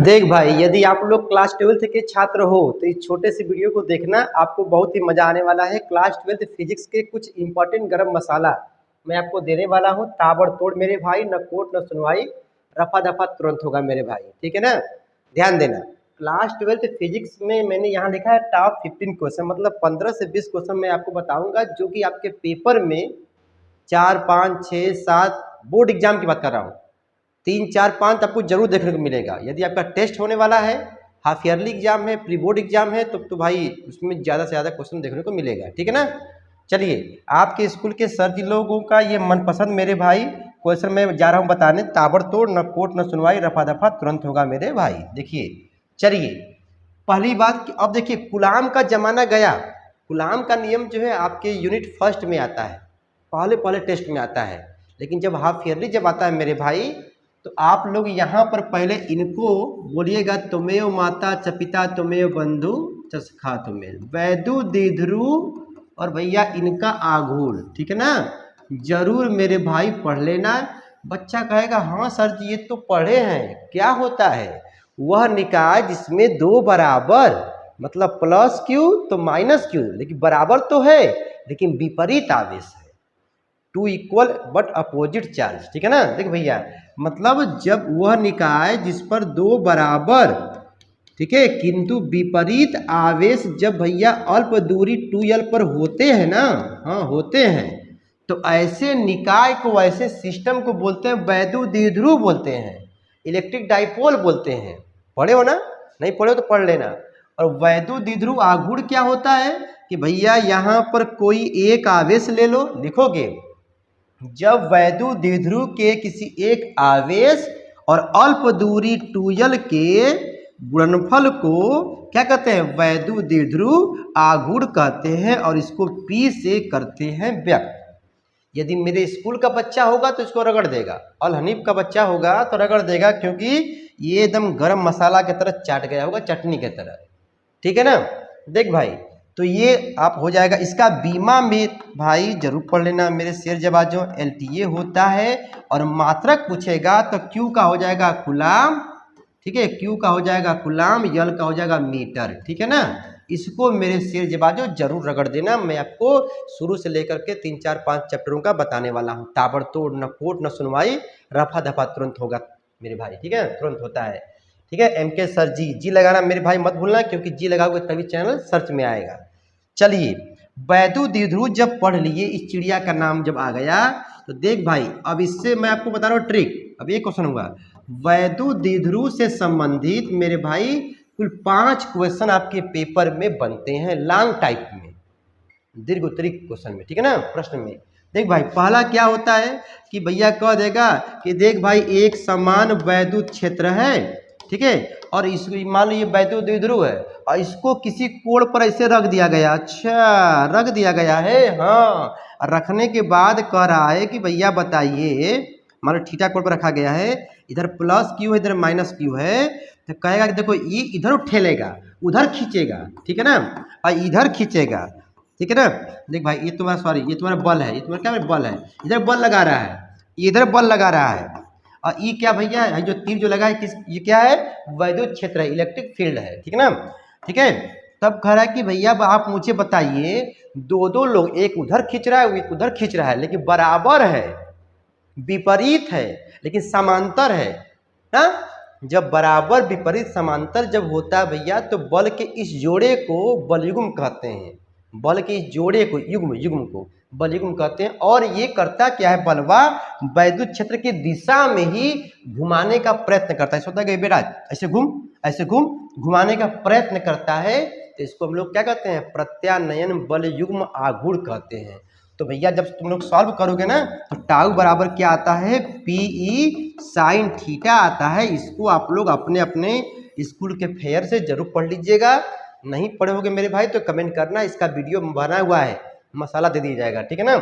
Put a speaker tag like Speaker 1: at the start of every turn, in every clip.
Speaker 1: देख भाई, यदि आप लोग क्लास 12th के छात्र हो तो इस छोटे से वीडियो को देखना, आपको बहुत ही मजा आने वाला है। क्लास 12th फिजिक्स के कुछ इंपॉर्टेंट गरम मसाला मैं आपको देने वाला हूँ, ताबड़तोड़ मेरे भाई, न कोट न सुनवाई, रफा दफा तुरंत होगा मेरे भाई, ठीक है ना। ध्यान देना, क्लास 12th फिजिक्स में मैंने यहाँ लिखा है टॉप 15 क्वेश्चन, मतलब 15 से 20 क्वेश्चन मैं आपको बताऊंगा जो कि आपके पेपर में 4, 5, 6, 7 बोर्ड एग्जाम की बात कर रहा हूँ, 3, 4, 5 आपको जरूर देखने को मिलेगा। यदि आपका टेस्ट होने वाला है, हाफ ईयरली एग्जाम है, प्री बोर्ड एग्जाम है, तो भाई उसमें ज़्यादा से ज़्यादा क्वेश्चन देखने को मिलेगा, ठीक है ना। चलिए, आपके स्कूल के सर जी लोगों का ये मनपसंद मेरे भाई क्वेश्चन मैं जा रहा हूँ बताने, ताबड़तोड़, न कोट न सुनवाई, रफा दफा तुरंत होगा मेरे भाई। देखिए, चलिए पहली बात, अब देखिए कुलाम का जमाना गया। कुलाम का नियम जो है आपके यूनिट फर्स्ट में आता है, पहले पहले टेस्ट में आता है, लेकिन जब हाफ ईयरली जब आता है मेरे भाई, तो आप लोग यहाँ पर पहले इनको बोलिएगा, तुमेव माता च पिता तुमेव बंधु च सखा तुमेव, वैदु दीधरु और भैया इनका आघूल, ठीक है ना। जरूर मेरे भाई पढ़ लेना। बच्चा कहेगा हाँ सर जी ये तो पढ़े हैं, क्या होता है? वह निकाय जिसमें दो बराबर, मतलब प्लस क्यू तो माइनस क्यू, लेकिन बराबर तो है लेकिन विपरीत आवेश है, two equal but opposite charge, ठीक है ना। देख भैया, मतलब जब वह निकाय जिस पर दो बराबर, ठीक है, किंतु विपरीत आवेश जब भैया अल्प दूरी 2l पर होते हैं ना, हाँ होते हैं, तो ऐसे निकाय को, ऐसे सिस्टम को बोलते हैं वैद्यु द्विध्रुव बोलते हैं, इलेक्ट्रिक डाइपोल बोलते हैं। पढ़े हो ना? नहीं पढ़े हो तो पढ़ लेना। और वैद्यु द्विध्रुव आघूर्ण क्या होता है कि भैया यहाँ पर कोई एक आवेश ले लो, लिखोगे जब वैद्यु द्विध्रुव के किसी एक आवेश और अल्प दूरी 2l के गुणनफल को क्या कहते हैं? वैद्यु द्विध्रुव आघूर्ण कहते हैं, और इसको P से करते हैं व्यक्त। यदि मेरे स्कूल का बच्चा होगा तो इसको रगड़ देगा, अल हनीफ का बच्चा होगा तो रगड़ देगा, क्योंकि ये एकदम गरम मसाला की तरह चाट गया होगा, चटनी की तरह, ठीक है ना। देख भाई, तो ये आप हो जाएगा। इसका बीमा में भाई जरूर पढ़ लेना मेरे शेर जवाजों, LTA होता है, और मात्रक पूछेगा तो Q का हो जाएगा कूलाम, ठीक है, Q का हो जाएगा कूलाम, L का हो जाएगा मीटर, ठीक है ना। इसको मेरे शेर जवाजों जरूर रगड़ देना। मैं आपको शुरू से लेकर के 3, 4, 5 चैप्टरों का बताने वाला हूँ। ताबड़तोड़, न कोट न सुनवाई, रफा दफा तुरंत होगा मेरे भाई, ठीक है, तुरंत होता है, ठीक है। MK सर जी लगाना मेरे भाई मत भूलना, क्योंकि जी लगाओगे तभी चैनल सर्च में आएगा। चलिए, वैद्यु द्विध्रुव जब पढ़ लिए, इस चिड़िया का नाम जब आ गया, तो देख भाई अब इससे मैं आपको बता रहा हूँ ट्रिक। अब ये क्वेश्चन हुआ, वैद्यु द्विध्रुव से संबंधित मेरे भाई कुल 5 क्वेश्चन आपके पेपर में बनते हैं, लॉन्ग टाइप में, दीर्घ उत्तरीय क्वेश्चन में, ठीक है ना, प्रश्न में। देख भाई, पहला क्या होता है कि भैया कह देगा कि देख भाई एक समान वैद्युत क्षेत्र है, ठीक है, और इस मान लो ये वैद्युत द्विध्रुव है, और इसको किसी कोण पर ऐसे रख दिया गया। अच्छा, रख दिया गया है, हाँ। रखने के बाद कह रहा है कि भैया बताइए, मान लो थीटा कोण पर रखा गया है, इधर प्लस क्यू है, इधर माइनस क्यू है, तो कहेगा कि देखो ये इधर उठेलेगा, उधर खींचेगा, ठीक है ना, और इधर खींचेगा, ठीक है ना। देख भाई, ये तुम्हारा, सॉरी, ये तुम्हारा बल है, ये तुम्हारा क्या बल है, इधर बल लगा रहा है, इधर बल लगा रहा है, और ये क्या भैया है, जो तीर जो लगा है, किस, ये क्या है? वैद्युत क्षेत्र है, इलेक्ट्रिक फील्ड है, ठीक है ना, ठीक है। तब कह रहा है कि भैया आप मुझे बताइए, दो लोग, एक उधर खींच रहा है, एक उधर खींच रहा है, लेकिन बराबर है, विपरीत है लेकिन समांतर है ना। जब बराबर विपरीत समांतर जब होता है भैया, तो बल के इस जोड़े को बलयुग्म कहते हैं, बल के इस जोड़े को, युग्म को बलयुग्म कहते हैं। और ये करता क्या है, बलवा वैद्युत क्षेत्र की दिशा में ही घुमाने का प्रयत्न करता है। ऐसा होता है कि बेटा ऐसे घूम, ऐसे घूम, घुमाने का प्रयत्न करता है, तो इसको हम लोग क्या कहते हैं? प्रत्यानयन बलयुग्म आघूर्ण कहते हैं। तो भैया जब तुम लोग सॉल्व करोगे ना, तो टाउ बराबर क्या आता है? PE साइन थीटा आता है। इसको आप लोग अपने अपने स्कूल के फेयर से जरूर पढ़ लीजिएगा। नहीं पढ़े होगे मेरे भाई तो कमेंट करना, इसका वीडियो बना हुआ है, मसाला दे दिया जाएगा, ठीक है ना।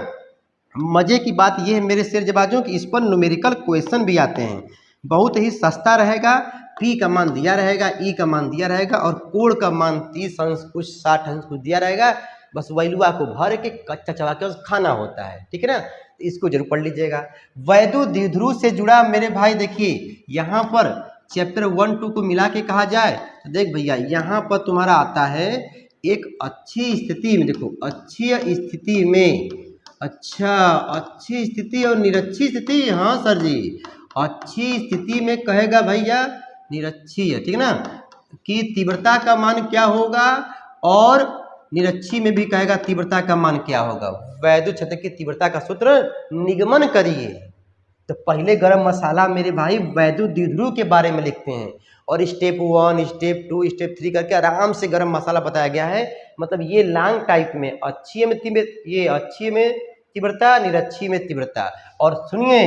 Speaker 1: मजे की बात यह है मेरे शेर जवाजों कि इस पर न्यूमेरिकल क्वेश्चन भी आते हैं, बहुत ही सस्ता रहेगा। P का मान दिया रहेगा, E का मान दिया रहेगा, और कोण का मान 30 अंश कुछ 60 अंश कुछ दिया रहेगा। बस वैल्यूआ को भर के कच्चा चबा के खाना होता है, ठीक है ना। इसको जरूर पढ़ लीजिएगा। वैद्युत द्विध्रुव से जुड़ा मेरे भाई देखिए यहाँ पर चैप्टर 1 2 को मिला के कहा जाए तो देख भैया यहाँ पर तुम्हारा आता है एक अच्छी स्थिति में, देखो अच्छी स्थिति में, अच्छा अच्छी स्थिति और निरक्षी स्थिति, हाँ सर जी, अच्छी स्थिति में कहेगा भैया निरक्षीय, ठीक है ना, कि तीव्रता का मान क्या होगा, और निरक्षी में भी कहेगा तीव्रता का मान क्या होगा। वैद्युत क्षेत्र की तीव्रता का सूत्र निगमन करिए। तो पहले गरम मसाला मेरे भाई वैद्युत द्विध्रुव के बारे में लिखते हैं, और स्टेप 1 स्टेप 2 स्टेप 3 करके आराम से गरम मसाला बताया गया है। मतलब ये लॉन्ग टाइप में, अच्छी में ये अच्छी में तीव्रता, निरक्षी में तीव्रता। और सुनिए,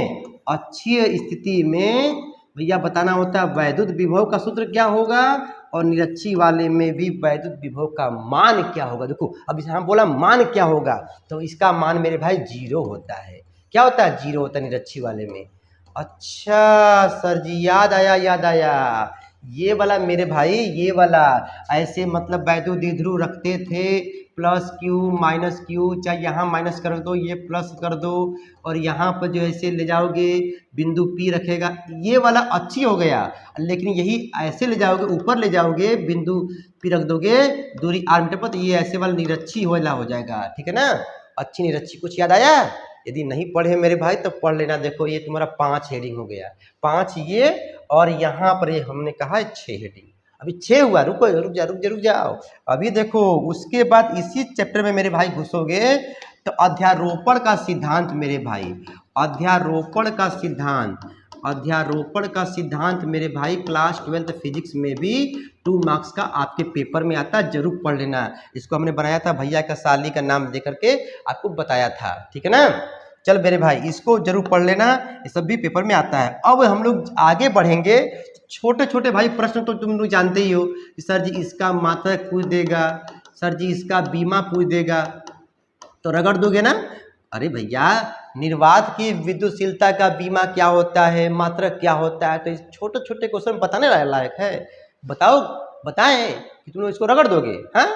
Speaker 1: अच्छी स्थिति में भैया बताना होता है वैद्युत विभव का सूत्र क्या होगा, और निरक्षी वाले में भी वैद्युत विभव का मान क्या होगा। देखो अब यहाँ बोला मान क्या होगा, तो इसका मान मेरे भाई 0 होता है। क्या होता है? 0 होता है निरक्षी वाले में। अच्छा सर जी, याद आया याद आया, ये वाला मेरे भाई, ये वाला ऐसे मतलब वैद्युत द्विध्रुव रखते थे, प्लस क्यू माइनस क्यू, चाहे यहाँ माइनस कर दो ये प्लस कर दो, और यहाँ पर जो ऐसे ले जाओगे बिंदु P रखेगा, ये वाला अच्छी हो गया। लेकिन यही ऐसे ले जाओगे, ऊपर ले जाओगे बिंदु P रख दोगे दूरी r मीटर पर, तो ये ऐसे वाला निरक्षी वाला हो जाएगा, ठीक है ना। अच्छी निरक्षी, कुछ याद आया? यदि नहीं पढ़े मेरे भाई तो पढ़ लेना। देखो ये तुम्हारा 5 हेडिंग हो गया, 5 ये, और यहाँ पर ये हमने कहा 6 हेडिंग, अभी 6 हुआ। रुको रुक जाओ। अभी देखो उसके बाद इसी चैप्टर में मेरे भाई घुसोगे तो अध्यारोपण का सिद्धांत मेरे भाई, अध्यारोपण का सिद्धांत मेरे भाई क्लास 12 फिजिक्स में भी 2 मार्क्स का आपके पेपर में आता है, जरूर पढ़ लेना। इसको हमने बनाया था भैया का साली का नाम दे करके आपको बताया था, ठीक है ना। चल मेरे भाई इसको जरूर पढ़ लेना, ये सब भी पेपर में आता है। अब हम लोग आगे बढ़ेंगे, छोटे छोटे भाई प्रश्न तो तुम लोग जानते ही हो कि सर जी इसका मात्रक पूछ देगा, सर जी इसका बीमा पूछ देगा, तो रगड़ दोगे ना। अरे भैया निर्वात की विद्युतशीलता का बीमा क्या होता है, मात्रक क्या होता है, तो इस छोटे छोटे क्वेश्चन बताने लायक है। बताओ, बताएं कि तुम लोग इसको रगड़ दोगे। हाँ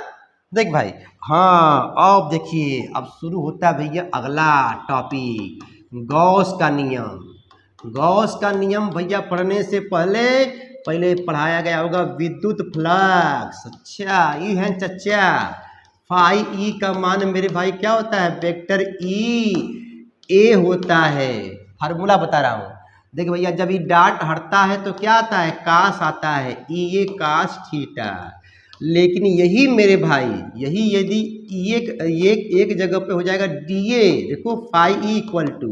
Speaker 1: देख भाई, हाँ अब देखिए, अब शुरू होता है भैया अगला टॉपिक, गॉस का नियम। गॉस का नियम भैया पढ़ने से पहले पढ़ाया गया होगा विद्युत फ्लक्स। अच्छा ये है चच्चा, फाई ई का मान मेरे भाई क्या होता है, वेक्टर ई ए होता है। फार्मूला बता रहा हूँ, देख भैया जब ये डाट हटता है तो क्या आता है, कास आता है, ई ए कास थीटा। लेकिन यही मेरे भाई, यही यदि एक जगह पे हो जाएगा डी ए, देखो phi E equal to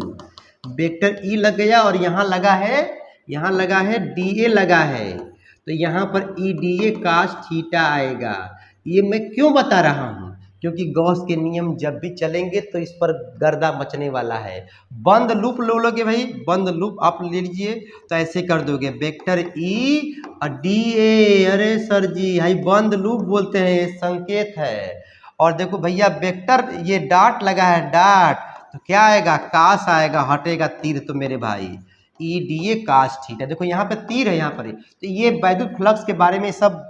Speaker 1: vector E लग गया, और यहाँ लगा है डी ए लगा है, तो यहाँ पर ई डी ए कास थीटा आएगा। ये मैं क्यों बता रहा हूँ, क्योंकि गॉस के नियम जब भी चलेंगे तो इस पर गर्दा मचने वाला है। बंद लूप लो लोगे भाई, बंद लूप आप ले लीजिए, तो ऐसे कर दोगे वेक्टर ई और डी ए। अरे सर जी हाई बंद लूप बोलते हैं, ये संकेत है। और देखो भैया वेक्टर ये डाट लगा है, डाट तो क्या आएगा, कास आएगा, हटेगा तीर, तो मेरे भाई ई डी ए कास थीटा। देखो यहाँ पे तीर है यहाँ पर, तो ये वैद्युत फ्लक्स के बारे में सब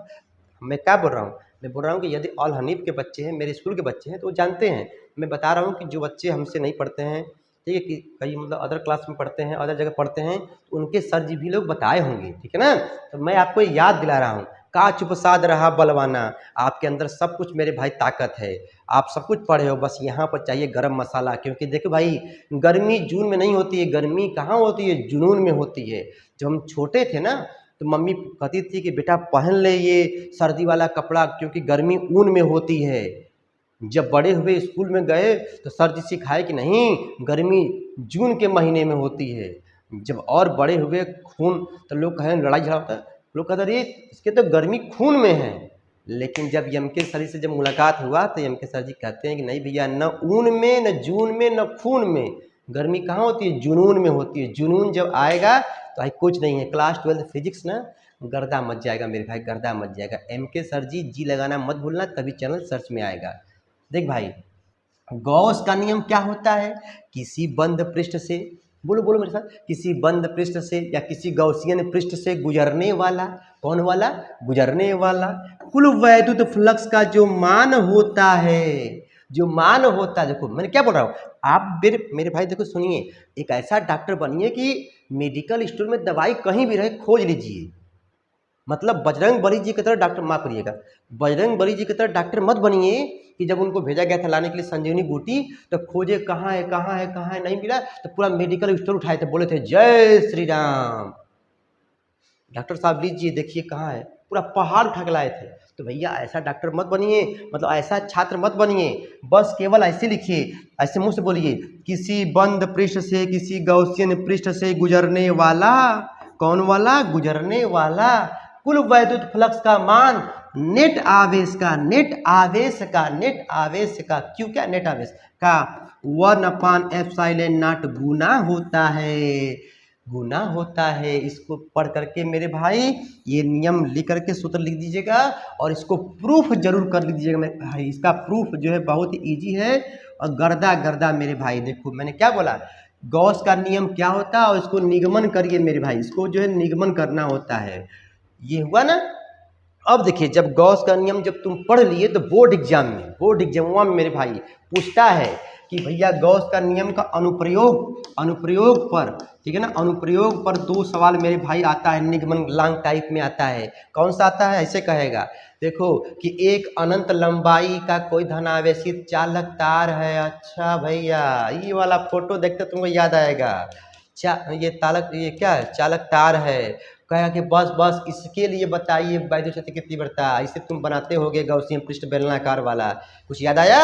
Speaker 1: मैं क्या बोल रहा हूँ, मैं बोल रहा हूँ कि यदि ऑल हनीफ के बच्चे हैं, मेरे स्कूल के बच्चे हैं, तो वो जानते हैं। मैं बता रहा हूँ कि जो बच्चे हमसे नहीं पढ़ते हैं, ठीक है, कि कई मतलब अदर क्लास में पढ़ते हैं, अदर जगह पढ़ते हैं, तो उनके सर जी भी लोग बताए होंगे, ठीक है ना। तो मैं आपको याद दिला रहा हूँ, का चुप साध रहा बलवाना, आपके अंदर सब कुछ मेरे भाई ताकत है, आप सब कुछ पढ़े हो, बस यहाँ पर चाहिए गरम मसाला। क्योंकि देखो भाई गर्मी जून में नहीं होती है, गर्मी कहाँ होती है, जुनून में होती है। जब हम छोटे थे ना तो मम्मी कहती थी कि बेटा पहन ले ये सर्दी वाला कपड़ा, क्योंकि गर्मी ऊन में होती है। जब बड़े हुए स्कूल में गए तो सर जी सिखाए कि नहीं, गर्मी जून के महीने में होती है। जब और बड़े हुए खून, तो लोग कहें लड़ाई झगड़ा होता है, लोग कहते अरे इसके तो गर्मी खून में है। लेकिन जब एम के सर से जब मुलाकात हुआ तो एम के सर जी कहते हैं कि नहीं भैया, न ऊन में, न जून में, न खून में, गर्मी कहाँ होती है, जुनून में होती है। जुनून जब आएगा तो भाई कुछ नहीं है, क्लास 12 फिजिक्स ना गर्दा मच जाएगा मेरे भाई, गर्दा मच जाएगा। एम के सर जी लगाना मत भूलना, तभी चैनल सर्च में आएगा। देख भाई गॉस का नियम क्या होता है, किसी बंद पृष्ठ से, बोलो मेरे साथ, किसी बंद पृष्ठ से या किसी गॉसियन पृष्ठ से गुजरने वाला, कौन वाला, गुजरने वाला कुल वैद्युत फ्लक्स का जो मान होता है, जो मान होता है। देखो मैंने क्या बोल रहा हूँ, आप मेरे भाई देखो सुनिए, एक ऐसा डॉक्टर बनिए कि मेडिकल स्टोर में दवाई कहीं भी रहे खोज लीजिए, मतलब बजरंग बली जी की तरह डॉक्टर, माफ करिएगा, बजरंग बली जी की तरह डॉक्टर मत बनिए कि जब उनको भेजा गया था लाने के लिए संजीवनी बूटी, तो खोजे कहाँ है कहाँ है कहाँ है, नहीं मिला तो पूरा मेडिकल स्टोर उठाए थे, बोले थे जय श्री राम, डॉक्टर साहब लीजिए देखिए कहाँ है, पूरा पहाड़ उठा के लाए थे। तो भैया ऐसा डॉक्टर मत बनिए, मतलब ऐसा छात्र मत बनिए, बस केवल ऐसे लिखिए, ऐसे मुंह से बोलिए, किसी बंद पृष्ठ से, किसी गौसियन पृष्ठ से गुजरने वाला, कौन वाला, गुजरने वाला कुल वैद्युत फ्लक्स का मान नेट आवेश का, नेट आवेश का, नेट आवेश का, क्यों, क्या नेट आवेश का 1/ε0 गुना होता है, गुना होता है। इसको पढ़ करके मेरे भाई ये नियम लिख करके सूत्र लिख दीजिएगा और इसको प्रूफ जरूर कर लीजिएगा मेरे भाई। इसका प्रूफ जो है बहुत ही ईजी है और गर्दा गर्दा मेरे भाई। देखो मैंने क्या बोला, गॉस का नियम क्या होता है और इसको निगमन करिए मेरे भाई, इसको जो है निगमन करना होता है। ये हुआ ना। अब देखिए जब गॉस का नियम जब तुम पढ़ लिए तो बोर्ड एग्जाम में, बोर्ड एग्जाम में मेरे भाई पूछता है कि भैया गॉस का नियम का अनुप्रयोग, अनुप्रयोग पर, ठीक है ना, अनुप्रयोग पर 2 सवाल मेरे भाई आता है, निगमन लॉन्ग टाइप में आता है। कौन सा आता है, ऐसे कहेगा, देखो कि एक अनंत लंबाई का कोई धनावेशित चालक तार है। अच्छा भैया ये वाला फोटो देखते तुमको याद आएगा, ये तालक, ये क्या है, चालक तार है। कहा कि बस बस इसके लिए बताइए वैद्युत क्षेत्र की तीव्रता, इसे तुम बनाते होगे गौसियन पृष्ठ बेलनाकार वाला, कुछ याद आया,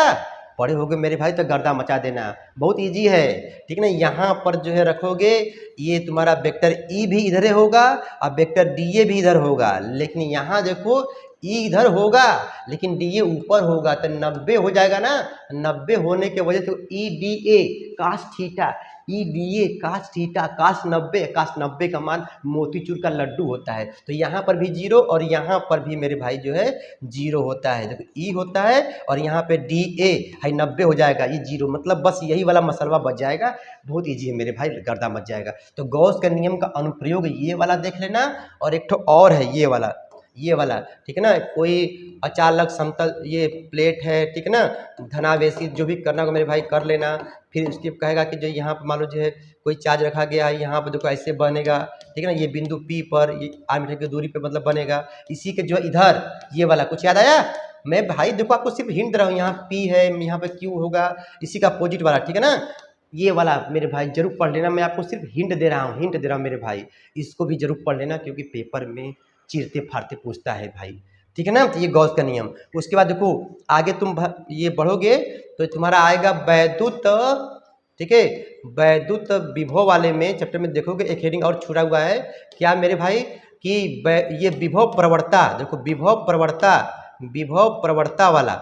Speaker 1: पढ़े होगे मेरे भाई तो गर्दा मचा देना, बहुत इजी है, ठीक ना। यहाँ पर जो है रखोगे, ये तुम्हारा वेक्टर ई भी इधर होगा और वेक्टर डी ए भी इधर होगा, लेकिन यहाँ देखो ई इधर होगा लेकिन डी ए ऊपर होगा, तो 90 हो जाएगा ना। 90 होने के वजह से E D A cos theta, E D A cos theta, cos 90, cos 90 का मान मोतीचूर का लड्डू होता है। तो यहाँ पर भी 0 और यहाँ पर भी मेरे भाई जो है 0 होता है। देखो ई होता है और यहाँ पे डी ए है 90 हो जाएगा, ये 0, मतलब बस यही वाला मसलवा बच जाएगा। बहुत ईजी है मेरे भाई, गर्दा मच जाएगा। तो गॉस का नियम का अनुप्रयोग ये वाला देख लेना, और एक ठो और है ये वाला, ये वाला, ठीक है ना। कोई अचालक समतल ये प्लेट है, ठीक है ना, धनावेशी जो भी करना होगा मेरे भाई कर लेना। फिर उसके कहेगा कि जो यहाँ पर मान लो जो है कोई चार्ज रखा गया है, यहाँ पर देखो ऐसे बनेगा, ठीक है ना, ये बिंदु P पर ये 8 मीटर की दूरी पे मतलब बनेगा। इसी के जो इधर ये वाला कुछ याद आया, मैं भाई देखो आपको सिर्फ हिंट दे रहा हूँ, यहाँ P है, यहाँ पे Q होगा, इसी का अपोजिट वाला, ठीक है ना। ये वाला मेरे भाई जरूर पढ़ लेना, मैं आपको सिर्फ हिंट दे रहा हूँ, हिंट दे रहा हूँ मेरे भाई, इसको भी जरूर पढ़ लेना क्योंकि पेपर में चीरते फाड़ते पूछता है भाई, ठीक है ना। तो ये गॉस का नियम। उसके बाद देखो आगे तुम ये बढ़ोगे तो तुम्हारा आएगा वैद्युत, ठीक है, वैद्युत विभव वाले में चैप्टर में देखोगे एक हेडिंग और छुड़ा हुआ है क्या मेरे भाई, कि ये विभव प्रवणता, देखो विभव प्रवणता, विभव प्रवणता वाला,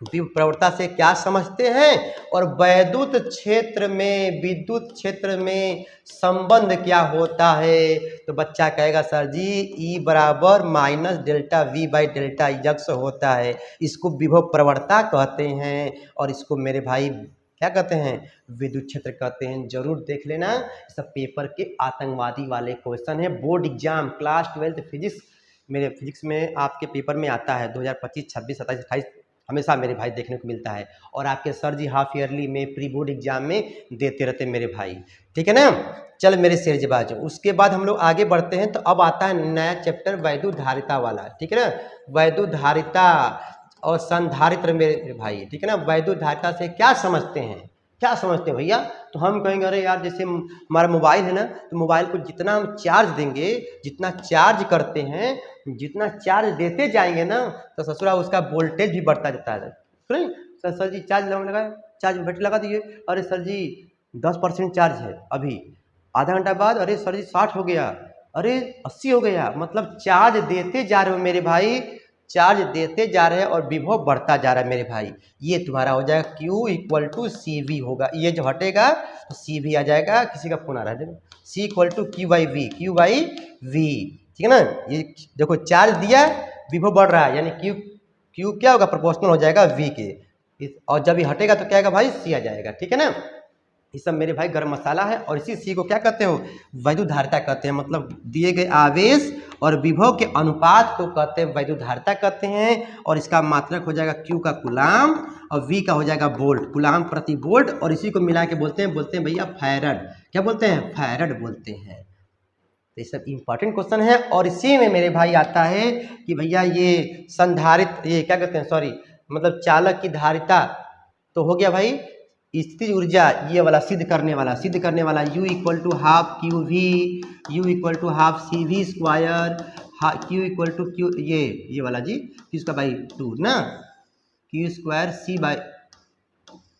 Speaker 1: विभव प्रवणता से क्या समझते हैं, और वैद्युत क्षेत्र में, विद्युत क्षेत्र में संबंध क्या होता है। तो बच्चा कहेगा सर जी ई बराबर minus delta we by delta x होता है, इसको विभव प्रवणता कहते हैं, और इसको मेरे भाई क्या कहते हैं, विद्युत क्षेत्र कहते हैं। जरूर देख लेना, सब पेपर के आतंकवादी वाले क्वेश्चन है, बोर्ड एग्जाम क्लास 12 फिजिक्स, मेरे फिजिक्स में आपके पेपर में आता है 2025, 26, 27, 28 हमेशा मेरे भाई देखने को मिलता है, और आपके सर जी हाफ ईयरली में प्री बोर्ड एग्जाम में देते रहते मेरे भाई, ठीक है ना। चल मेरे शेरजबाज, उसके बाद हम लोग आगे बढ़ते हैं। तो अब आता है नया चैप्टर वैद्युत धारिता वाला, ठीक है ना, वैद्युत धारिता और संधारित्र मेरे भाई, ठीक है ना। वैद्युत धारिता से क्या समझते हैं, क्या समझते हैं भैया, तो हम कहेंगे अरे यार जैसे हमारा मोबाइल है ना, तो मोबाइल को जितना हम चार्ज देंगे, जितना चार्ज करते हैं, जितना चार्ज देते जाएंगे ना, तो ससुरा उसका वोल्टेज भी बढ़ता जाता है। सुनिए सर जी चार्ज लगाए, चार्ज बैटरी लगा दिए, अरे सर जी 10% चार्ज है अभी, आधा घंटा बाद अरे सर जी 60 हो गया, अरे 80 हो गया, मतलब चार्ज देते जा रहे हो मेरे भाई, चार्ज देते जा रहे हैं और विभव बढ़ता जा रहा है मेरे भाई। ये तुम्हारा हो जाएगा Q equal to C V होगा, ये जो हटेगा तो सी वी आ जाएगा, किसी का फोन आ रहा है, C equal to Q by V, ठीक है ना। ये देखो चार्ज दिया, विभव बढ़ रहा है, यानी क्यू क्या होगा, प्रोपोर्शनल हो जाएगा V के, और जब ये हटेगा तो क्या आएगा भाई, C आ जाएगा, ठीक है ना। ये सब मेरे भाई गरम मसाला है, और इसी सी को क्या कहते हो, वैद्युत धारिता कहते हैं, मतलब दिए गए आवेश और विभव के अनुपात को कहते हैं वैद्युत धारिता कहते हैं। और इसका मात्रक हो जाएगा Q का कूलाम और V का हो जाएगा वोल्ट, कूलाम प्रति वोल्ट, और इसी को मिला के बोलते हैं भैया फैरड, क्या बोलते हैं, फैरड बोलते हैं। तो ये सब इंपॉर्टेंट क्वेश्चन है। और इसी में मेरे भाई आता है कि भैया ये संधारित, ये क्या कहते हैं, सॉरी मतलब चालक की धारिता, तो हो गया भाई स्थितिज ऊर्जा, ये वाला सिद्ध करने वाला U equal to half Q V, U equal to half C V square, Q equal to Q, ये वाला जी किसका भाई 2 ना, क्यू स्क्वायर सी बाई,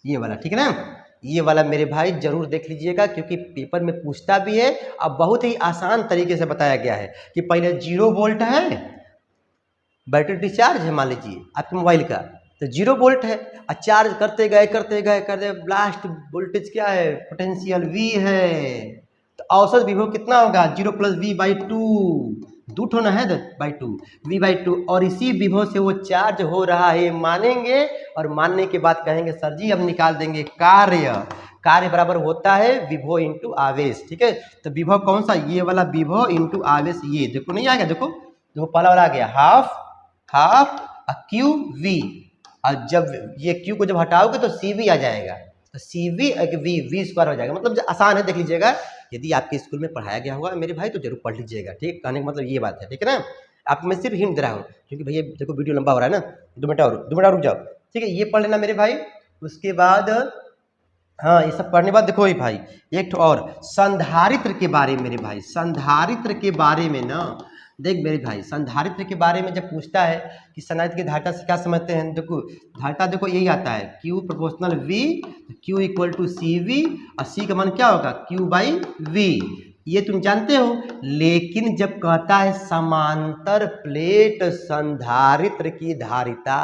Speaker 1: ये वाला, ठीक है ना। ये वाला मेरे भाई जरूर देख लीजिएगा, क्योंकि पेपर में पूछता भी है। अब बहुत ही आसान तरीके से बताया गया है कि पहले 0 वोल्ट है, बैटरी डिस्चार्ज है मान लीजिए आपके मोबाइल का, तो 0 वोल्ट है, और चार्ज करते गए ब्लास्ट वोल्टेज क्या है, पोटेंशियल V है, तो औसत विभव कितना होगा 0 + V/2, 2 ठो ना है /2 V/2, और इसी विभव से वो चार्ज हो रहा है मानेंगे, और मानने के बाद कहेंगे सर जी हम निकाल देंगे कार्य बराबर होता है विभव इंटू आवेश, ठीक है। तो विभव कौन सा, ये वाला विभव इंटू आवेश, ये देखो नहीं आ गया, देखो पहला वाला आ गया हाफ क्यू वी, और जब ये क्यू को जब हटाओगे तो सी वी आ जाएगा, तो सी वी वी स्क्वायर हो जाएगा। मतलब आसान है, देख लीजिएगा, यदि आपके स्कूल में पढ़ाया गया होगा मेरे भाई तो जरूर पढ़ लीजिएगा, ठीक है। कहने का मतलब ये बात है, ठीक है ना। आपको मैं सिर्फ हिंट दे रहा हूँ, क्योंकि भैया देखो वीडियो लंबा हो रहा है ना, 2 मिनट और रुक जाओ, ठीक है। ये पढ़ लेना मेरे भाई, उसके बाद हाँ ये सब पढ़ने के बाद देखो भाई एक तो और संधारित्र के बारे में, मेरे भाई संधारित्र के बारे में ना, देख मेरे भाई संधारित्र के बारे में जब पूछता है कि संधारित्र की धारिता से क्या समझते हैं, देखो धारिता देखो यही आता है Q proportional V, Q equal to C V, और C का मान क्या होगा Q/V, ये तुम जानते हो। लेकिन जब कहता है समांतर प्लेट संधारित्र की धारिता,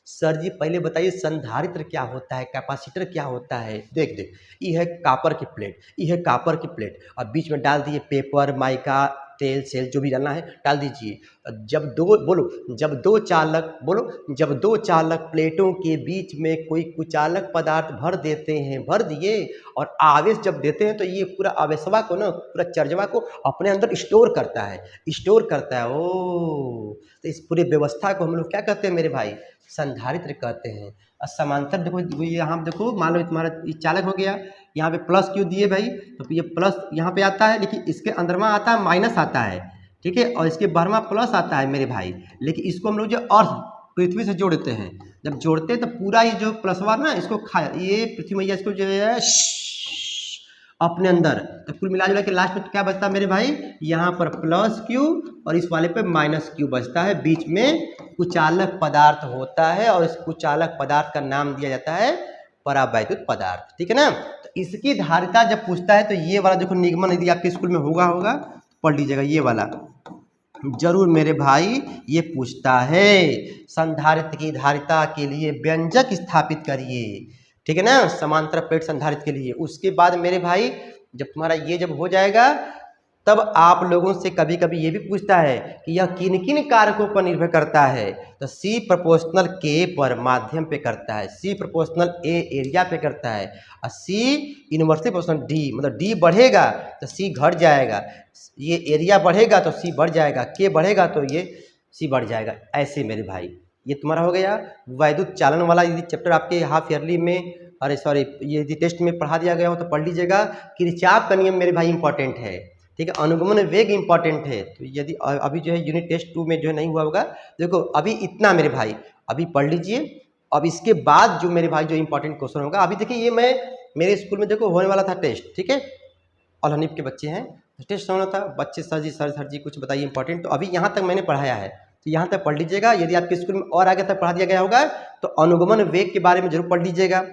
Speaker 1: सर जी पहले बताइए संधारित्र क्या होता है, कैपेसिटर क्या होता है। देख ये है कापर की प्लेट, ये है कापर की प्लेट, और बीच में डाल दिए पेपर, माइका, तेल सेल जो भी डालना है डाल दीजिए। जब दो चालक प्लेटों के बीच में कोई कुचालक पदार्थ भर देते हैं, भर दिए, और आवेश जब देते हैं तो ये पूरा आवेशवा को ना, पूरा चार्जवा को अपने अंदर स्टोर करता है। ओ, तो इस पूरी व्यवस्था को हम लोग क्या कहते हैं मेरे भाई, संधारित्र कहते हैं। और समांतर देखो यहाँ देखो, मान लो तुम्हारा ये चालक हो गया, यहाँ पे प्लस क्यू दिए भाई, तो ये प्लस यहाँ पे आता है, लेकिन इसके अंदरमा आता है माइनस आता है, ठीक है, और इसके बाहर में प्लस आता है मेरे भाई। लेकिन इसको हम लोग जो अर्थ पृथ्वी से जोड़ते हैं, जब जोड़ते हैं तो पूरा ये जो प्लसवा ना इसको ये पृथ्वी मैया इसको जो है अपने अंदर, तो कुल मिला जुला के लास्ट में क्या बचता है मेरे भाई, यहाँ पर प्लस क्यू और इस वाले पे माइनस क्यू बचता है, बीच में कुचालक पदार्थ होता है, और इस कुचालक पदार्थ का नाम दिया जाता है परावैद्युत पदार्थ, ठीक है ना। तो इसकी धारिता जब पूछता है तो ये वाला देखो निगमन, यदि आपके स्कूल में होगा पढ़ लीजिएगा, ये वाला जरूर मेरे भाई ये पूछता है। संधारित्र की धारिता के लिए व्यंजक स्थापित करिए, ठीक है ना, समांतर प्लेट संधारित्र के लिए। उसके बाद मेरे भाई जब तुम्हारा ये जब हो जाएगा, तब आप लोगों से कभी कभी ये भी पूछता है कि यह किन किन कारकों पर निर्भर करता है, तो C प्रोपोर्शनल K पर माध्यम पे करता है, C प्रोपोर्शनल A एरिया पे करता है, और C इनवर्सली प्रोपोर्शनल D, मतलब D बढ़ेगा तो C घट जाएगा, ये एरिया बढ़ेगा तो C बढ़ जाएगा, K बढ़ेगा तो ये C बढ़ जाएगा। ऐसे मेरे भाई ये तुम्हारा हो गया वैद्युत चालन वाला। यदि चैप्टर आपके हाफ ईयरली में, अरे सॉरी, ये यदि टेस्ट में पढ़ा दिया गया हो तो पढ़ लीजिएगा। किरचॉफ का नियम मेरे भाई इंपॉर्टेंट है, ठीक है, अनुगमन वेग इंपॉर्टेंट है। तो यदि अभी जो है यूनिट टेस्ट 2 में जो है नहीं हुआ होगा, देखो अभी इतना मेरे भाई अभी पढ़ लीजिए। अब इसके बाद जो मेरे भाई जो इंपॉर्टेंट क्वेश्चन होगा, अभी देखिए ये मैं मेरे स्कूल में देखो होने वाला था टेस्ट, ठीक है, ऑल हनीफ के बच्चे हैं, टेस्ट होना था, बच्चे सर जी कुछ बताइए इंपॉर्टेंट। तो अभी यहाँ तक मैंने पढ़ाया है, तो यहाँ तक पढ़ लीजिएगा। यदि आपके स्कूल में और आगे तक पढ़ा दिया गया होगा तो अनुगमन वेग के बारे में जरूर पढ़ लीजिएगा।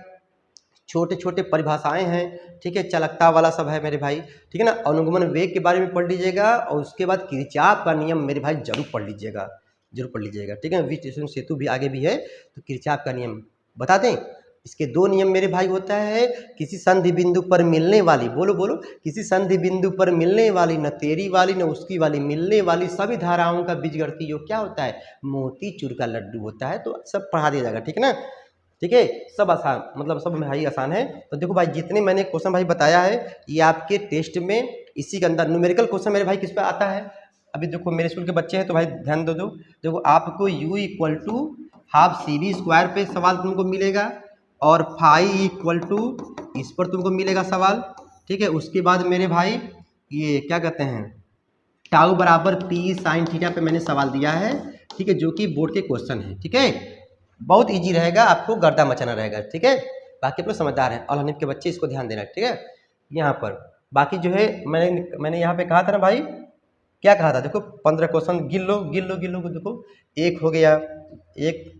Speaker 1: छोटे छोटे परिभाषाएं हैं, ठीक है, चालकता वाला सब है मेरे भाई, ठीक है ना। अनुगमन वेग के बारे में पढ़ लीजिएगा, और उसके बाद किरचॉफ का नियम मेरे भाई जरूर पढ़ लीजिएगा, ठीक है। विद्युत सेतु भी आगे भी है, तो किरचॉफ का नियम बता दें। इसके 2 नियम मेरे भाई होता है, किसी संधि बिंदु पर मिलने वाली, बोलो किसी संधि बिंदु पर मिलने वाली, न तेरी वाली न उसकी वाली, मिलने वाली सभी धाराओं का बीजगणितीय योग क्या होता है, मोतीचूर का लड्डू होता है। तो सब पढ़ा दिया जाएगा, ठीक है ना, ठीक है, सब आसान, मतलब सब भाई आसान है। तो देखो भाई जितने मैंने क्वेश्चन भाई बताया है, ये आपके टेस्ट में इसी के अंदर न्यूमेरिकल क्वेश्चन मेरे भाई किस पे आता है। अभी देखो मेरे स्कूल के बच्चे हैं तो भाई ध्यान दो, देखो आपको U equal to half CV square पे सवाल तुमको मिलेगा, और फाई इक्वल टू इस पर तुमको मिलेगा सवाल, ठीक है। उसके बाद मेरे भाई ये क्या कहते हैं, टाउ बराबर पी साइन थीटा पे मैंने सवाल दिया है, ठीक है, जो कि बोर्ड के क्वेश्चन है, ठीक है। बहुत इजी रहेगा, आपको गर्दा मचाना रहेगा, ठीक है। बाकी आप लोग समझदार हैं, और हनीफ के बच्चे इसको ध्यान देना, ठीक है। यहाँ पर बाकी जो है मैंने यहाँ पे कहा था ना भाई, क्या कहा था, देखो 15 क्वेश्चन गिन लो गिन लो गिन लो, देखो एक हो गया, एक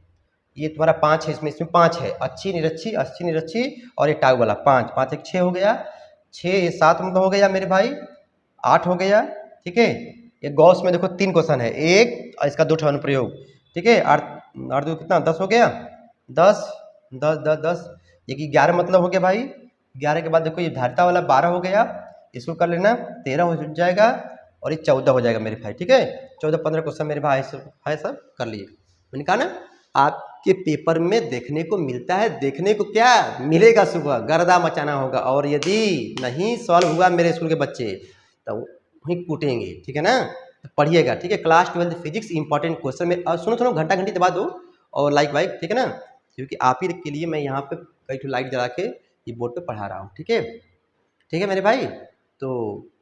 Speaker 1: ये तुम्हारा 5 है, इसमें 5 है, अच्छी निरच्छी अच्छी निरच्छी, और ये टाउ वाला 5 5 एक 6 हो गया, 6 ये 7 मतलब हो गया मेरे भाई, 8 हो गया, ठीक है। ये गॉस में देखो 3 क्वेश्चन है, एक और इसका 2 अनुप्रयोग, ठीक है। 8 8 2 कितना 10 हो गया, 10 10 10 10, ये 11 मतलब हो गया भाई। 11 के बाद देखो ये धारिता वाला 12 हो गया, इसको कर लेना 13 हो जाएगा, और ये 14 हो जाएगा मेरे भाई, ठीक है। 14 15 क्वेश्चन मेरे भाई सब कर लिए। मैंने कहा ना, आपके पेपर में देखने को मिलता है, देखने को क्या मिलेगा, सुबह गर्दा मचाना होगा, और यदि नहीं सॉल्व हुआ मेरे स्कूल के बच्चे तो वहीं कूटेंगे, ठीक है ना। तो पढ़िएगा, ठीक है। क्लास 12 फिजिक्स इंपॉर्टेंट क्वेश्चन में, और सुनो सुनो घंटा घंटी दबा दो और लाइक वाइक, ठीक है ना, क्योंकि आप ही के लिए मैं यहाँ पे कई ठो लाइट जला के ये बोर्ड पे पढ़ा रहा हूँ, ठीक है। ठीक है मेरे भाई, तो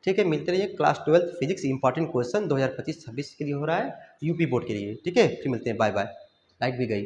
Speaker 1: ठीक है, मिलते रहिए। क्लास 12 फिजिक्स इंपॉर्टेंट क्वेश्चन 2025-26 के लिए हो रहा है, यूपी बोर्ड के लिए, ठीक है। फिर मिलते हैं, बाय बाय। लाइट भी गई।